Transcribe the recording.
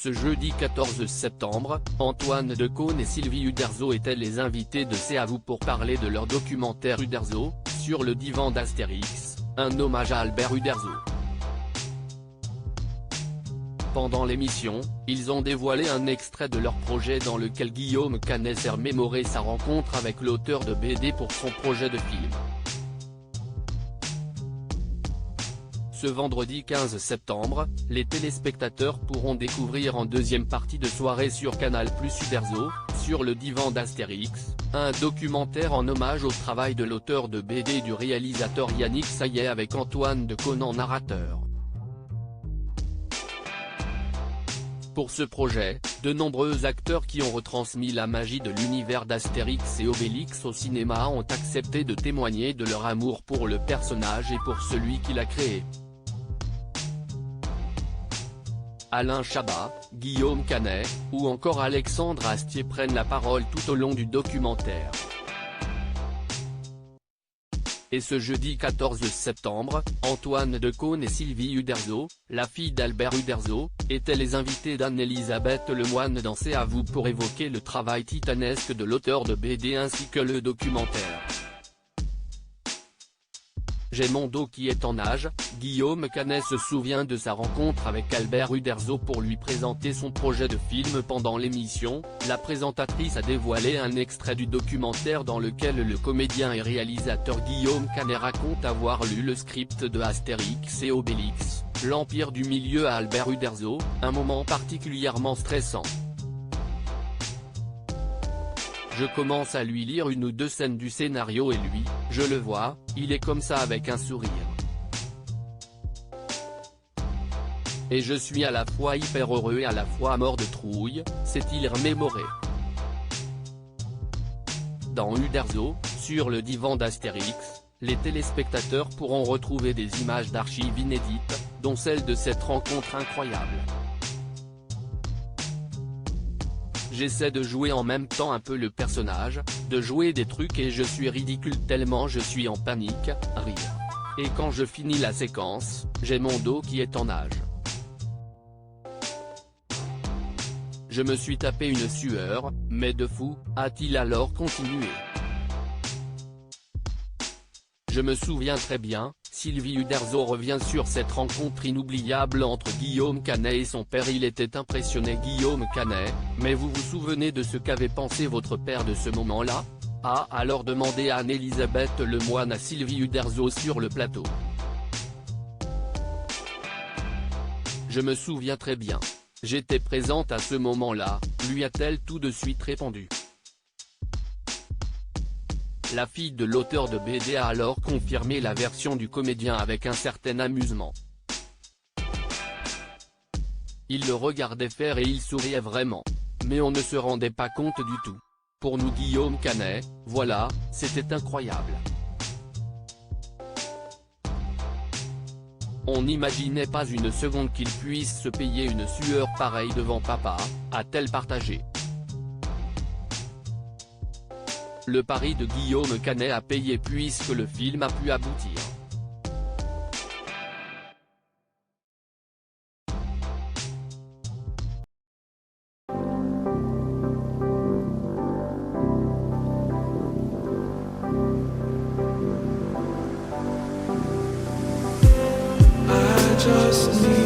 Ce jeudi 14 septembre, Antoine Decaune et Sylvie Uderzo étaient les invités de C'est à vous pour parler de leur documentaire Uderzo, sur le divan d'Astérix, un hommage à Albert Uderzo. Pendant l'émission, ils ont dévoilé un extrait de leur projet dans lequel Guillaume Canet s'est remémoré sa rencontre avec l'auteur de BD pour son projet de film. Ce vendredi 15 septembre, les téléspectateurs pourront découvrir en deuxième partie de soirée sur Canal+ Uderzo, sur le divan d'Astérix, un documentaire en hommage au travail de l'auteur de BD et du réalisateur Yannick Saillet avec Antoine Decaune en narrateur. Pour ce projet, de nombreux acteurs qui ont retransmis la magie de l'univers d'Astérix et Obélix au cinéma ont accepté de témoigner de leur amour pour le personnage et pour celui qui l'a créé. Alain Chabat, Guillaume Canet, ou encore Alexandre Astier prennent la parole tout au long du documentaire. Et ce jeudi 14 septembre, Antoine Decaune et Sylvie Uderzo, la fille d'Albert Uderzo, étaient les invités d'Anne-Elisabeth Lemoine dans C'est à vous pour évoquer le travail titanesque de l'auteur de BD ainsi que le documentaire. J'ai mon dos qui est en nage, Guillaume Canet se souvient de sa rencontre avec Albert Uderzo pour lui présenter son projet de film pendant l'émission. La présentatrice a dévoilé un extrait du documentaire dans lequel le comédien et réalisateur Guillaume Canet raconte avoir lu le script de Astérix et Obélix, l'Empire du Milieu à Albert Uderzo, un moment particulièrement stressant. Je commence à lui lire une ou deux scènes du scénario et lui, je le vois, il est comme ça avec un sourire. Et je suis à la fois hyper heureux et à la fois mort de trouille, s'est-il remémoré. Dans Uderzo, sur le divan d'Astérix, les téléspectateurs pourront retrouver des images d'archives inédites, dont celle de cette rencontre incroyable. J'essaie de jouer en même temps un peu le personnage, de jouer des trucs et je suis ridicule tellement je suis en panique, rire. Et quand je finis la séquence, j'ai mon dos qui est en nage. Je me suis tapé une sueur, mais de fou, a-t-il alors continué. Je me souviens très bien, Sylvie Uderzo revient sur cette rencontre inoubliable entre Guillaume Canet et son père. Il était impressionné Guillaume Canet, mais vous vous souvenez de ce qu'avait pensé votre père de ce moment-là? A alors demandé à Anne-Elisabeth Lemoine à Sylvie Uderzo sur le plateau. Je me souviens très bien. J'étais présente à ce moment-là, lui a-t-elle tout de suite répondu. La fille de l'auteur de BD a alors confirmé la version du comédien avec un certain amusement. Il le regardait faire et il souriait vraiment. Mais on ne se rendait pas compte du tout. Pour nous Guillaume Canet, voilà, c'était incroyable. On n'imaginait pas une seconde qu'il puisse se payer une sueur pareille devant papa, a-t-elle partagé. Le pari de Guillaume Canet a payé puisque le film a pu aboutir. I just need